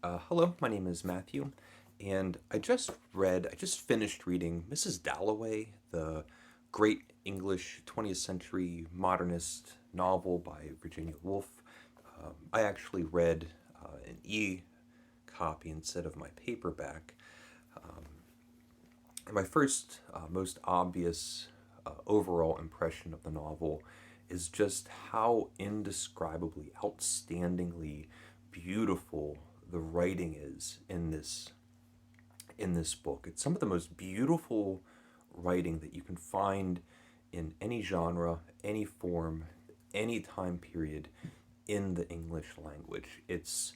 Hello, my name is Matthew, and I just finished reading Mrs. Dalloway, the great English 20th century modernist novel by Virginia Woolf. I actually read an copy instead of my paperback. And my first, most obvious overall impression of the novel is just how indescribably, outstandingly beautiful the writing is in this book. It's some of the most beautiful writing that you can find in any genre, any form, any time period in the English language. It's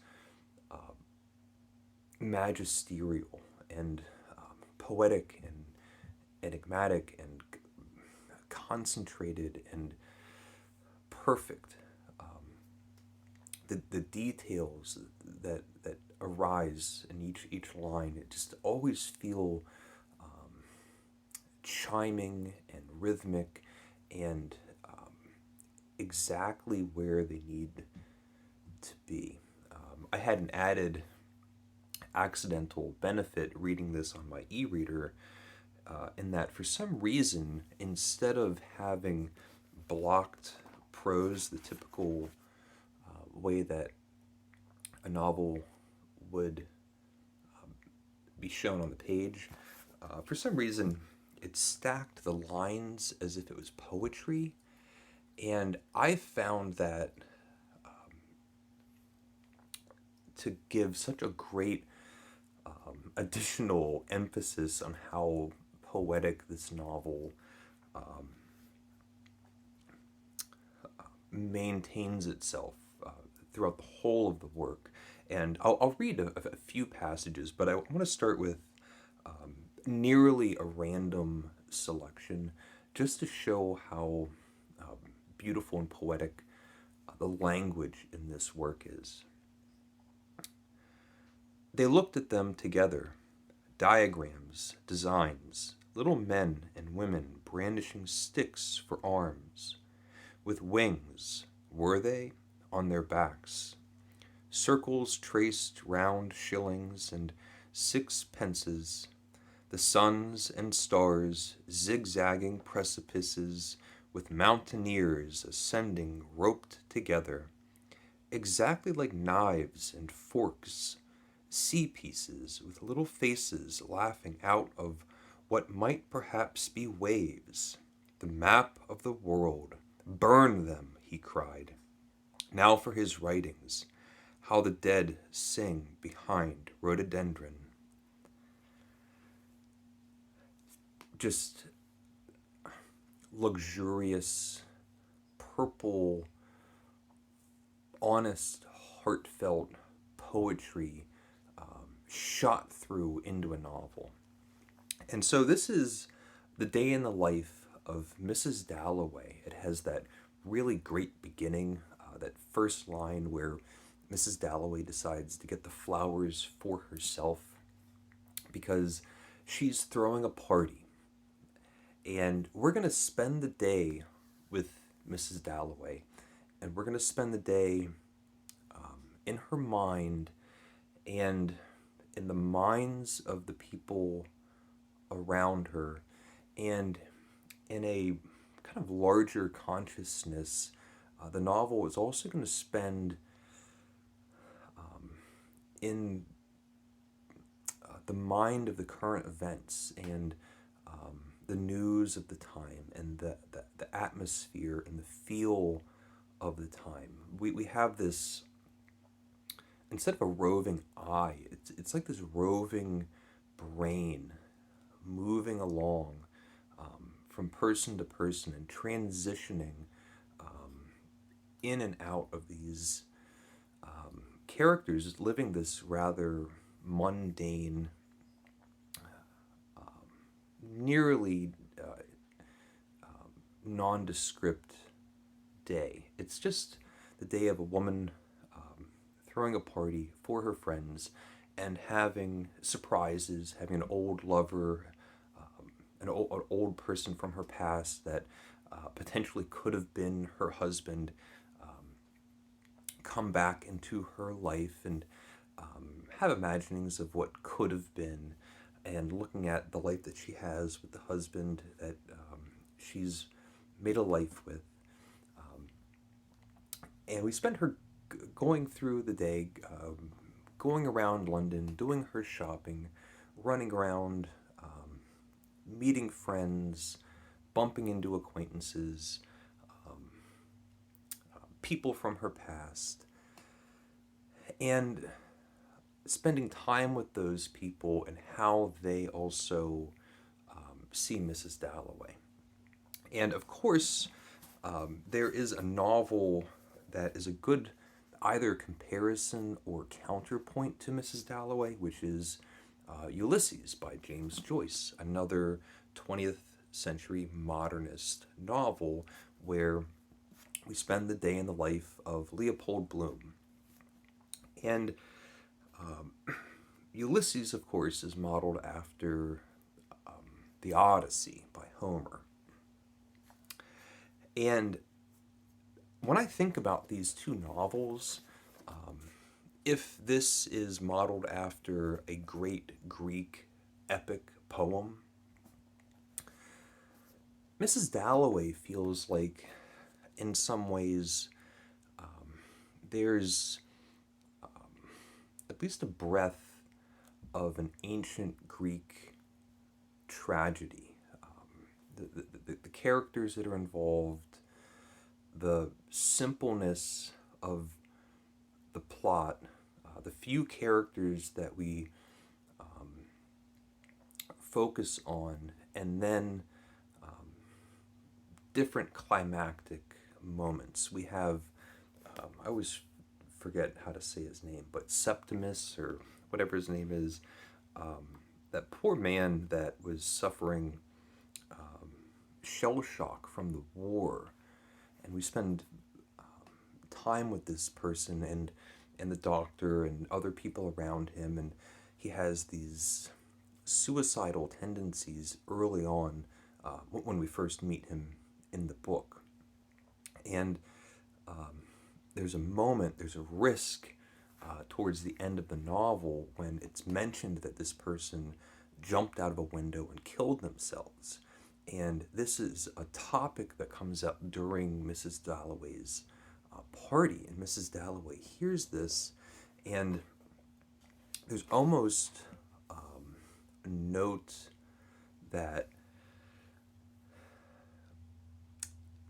magisterial and poetic and enigmatic and concentrated and perfect. The details that arise in each line, it just always feel chiming and rhythmic and exactly where they need to be. I had an added accidental benefit reading this on my e-reader, in that for some reason, instead of having blocked prose the typical way that a novel would be shown on the page, for some reason it stacked the lines as if it was poetry, and I found that to give such a great additional emphasis on how poetic this novel maintains itself throughout the whole of the work. And I'll read a few passages, but I want to start with nearly a random selection just to show how beautiful and poetic the language in this work is. They looked at them together, diagrams, designs, little men and women brandishing sticks for arms, with wings, were they, on their backs, circles traced round shillings and sixpences, the suns and stars zigzagging precipices with mountaineers ascending roped together, exactly like knives and forks, sea pieces with little faces laughing out of what might perhaps be waves, the map of the world. Burn them, he cried. Now for his writings, how the dead sing behind rhododendron. Just luxurious, purple, honest, heartfelt poetry shot through into a novel. And so this is the day in the life of Mrs. Dalloway. It has that really great beginning, that first line where Mrs. Dalloway decides to get the flowers for herself because she's throwing a party. And we're going to spend the day with Mrs. Dalloway, and we're going to spend the day in her mind and in the minds of the people around her, and in a kind of larger consciousness. The novel is also going to spend in the mind of the current events and the news of the time and the atmosphere and the feel of the time. We have this, instead of a roving eye, it's like this roving brain moving along from person to person and transitioning in and out of these characters living this rather mundane, nearly nondescript day. It's just the day of a woman throwing a party for her friends and having surprises, having an old lover, an old person from her past that potentially could have been her husband come back into her life, and have imaginings of what could have been, and looking at the life that she has with the husband that she's made a life with. Um, and we spent her going through the day, going around London, doing her shopping, running around, meeting friends, bumping into acquaintances, um, people from her past, and spending time with those people and how they also see Mrs. Dalloway. And of course, there is a novel that is a good either comparison or counterpoint to Mrs. Dalloway, which is Ulysses by James Joyce, another 20th century modernist novel where we spend the day in the life of Leopold Bloom. And Ulysses, of course, is modeled after the Odyssey by Homer. And when I think about these two novels, if this is modeled after a great Greek epic poem, Mrs. Dalloway feels like, in some ways, there's at least a breath of an ancient Greek tragedy. The characters that are involved, the simpleness of the plot, the few characters that we focus on, and then different climactic moments. We have, I always forget how to say his name, but Septimus, or whatever his name is, that poor man that was suffering shell shock from the war. And we spend time with this person and the doctor and other people around him, and he has these suicidal tendencies early on when we first meet him in the book. And there's a moment, there's a risk towards the end of the novel when it's mentioned that this person jumped out of a window and killed themselves. And this is a topic that comes up during Mrs. Dalloway's party. And Mrs. Dalloway hears this, and there's almost a note that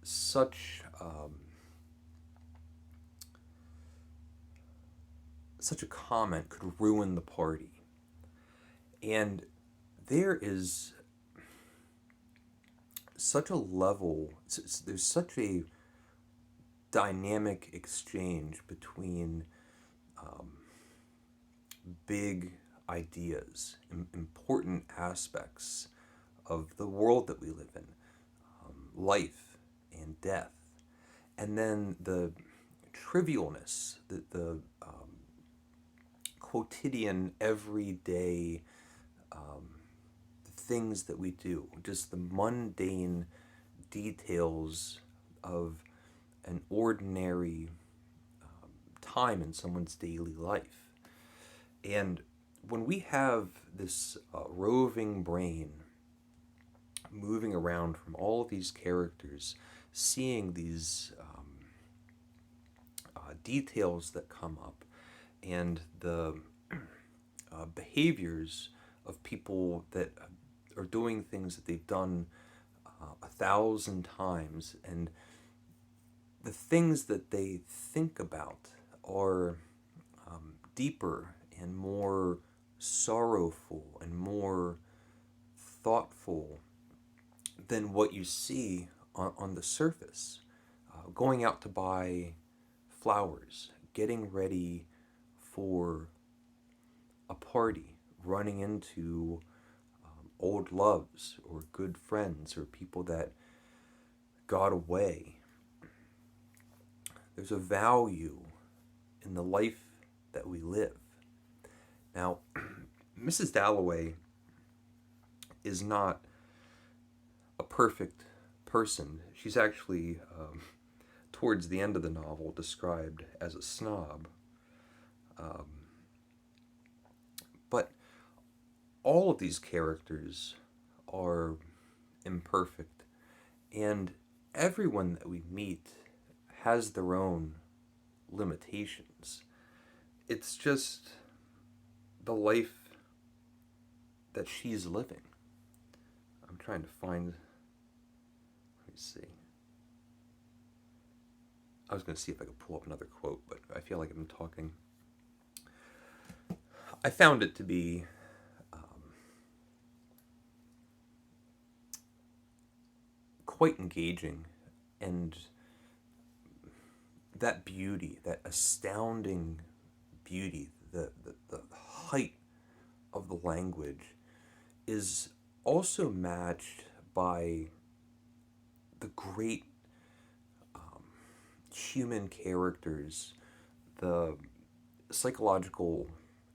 such a comment could ruin the party. And there is such a level, there's such a dynamic exchange between big ideas, important aspects of the world that we live in, life and death, and then the trivialness, the quotidian, everyday things that we do, just the mundane details of an ordinary time in someone's daily life. And when we have this roving brain moving around from all of these characters, seeing these details that come up, and the behaviors of people that are doing things that they've done 1,000 times, and the things that they think about are deeper and more sorrowful and more thoughtful than what you see on the surface. Going out to buy flowers, getting ready for a party, running into old loves or good friends or people that got away. There's a value in the life that we live. Now, Mrs. Dalloway is not a perfect person. She's actually, towards the end of the novel, described as a snob. But all of these characters are imperfect, and everyone that we meet has their own limitations. It's just the life that she's living. I'm trying to find. Let me see. I was going to see if I could pull up another quote, but I feel like I've been talking. I found it to be quite engaging, and that beauty, that astounding beauty, the height of the language is also matched by the great human characters, the psychological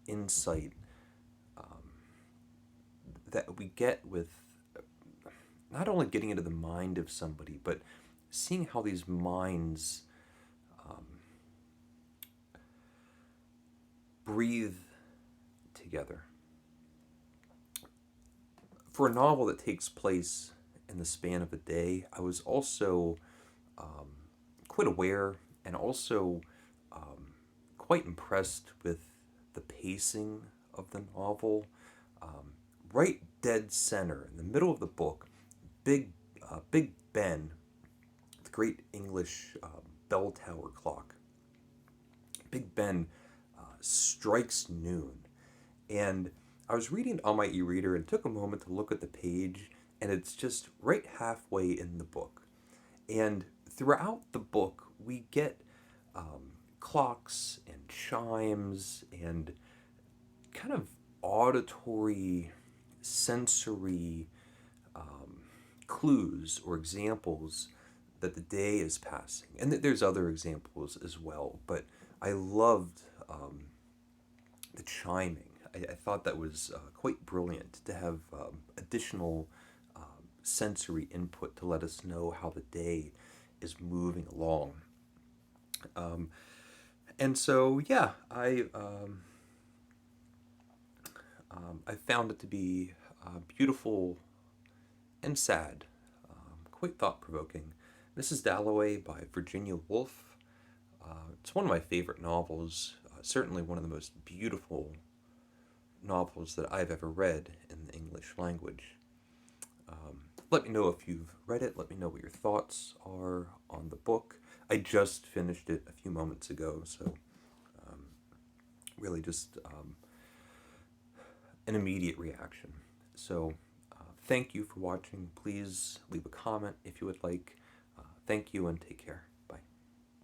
insight that we get with not only getting into the mind of somebody, but seeing how these minds breathe together. For a novel that takes place in the span of a day, I was also quite aware and also quite impressed with the pacing of the novel. Right dead center, in the middle of the book, Big Ben, the great English bell tower clock. Big Ben strikes noon. And I was reading on my e-reader and took a moment to look at the page, and it's just right halfway in the book. And throughout the book, we get clocks and chimes and kind of auditory, sensory clues or examples that the day is passing. And there's other examples as well, but I loved the chiming. I thought that was quite brilliant to have additional sensory input to let us know how the day is moving along. And so, yeah, I found it to be beautiful and sad, quite thought-provoking. Mrs. Dalloway by Virginia Woolf. It's one of my favorite novels, certainly one of the most beautiful novels that I've ever read in the English language. Let me know if you've read it. Let me know what your thoughts are on the book. I just finished it a few moments ago, so really just an immediate reaction. So thank you for watching. Please leave a comment if you would like. Thank you and take care.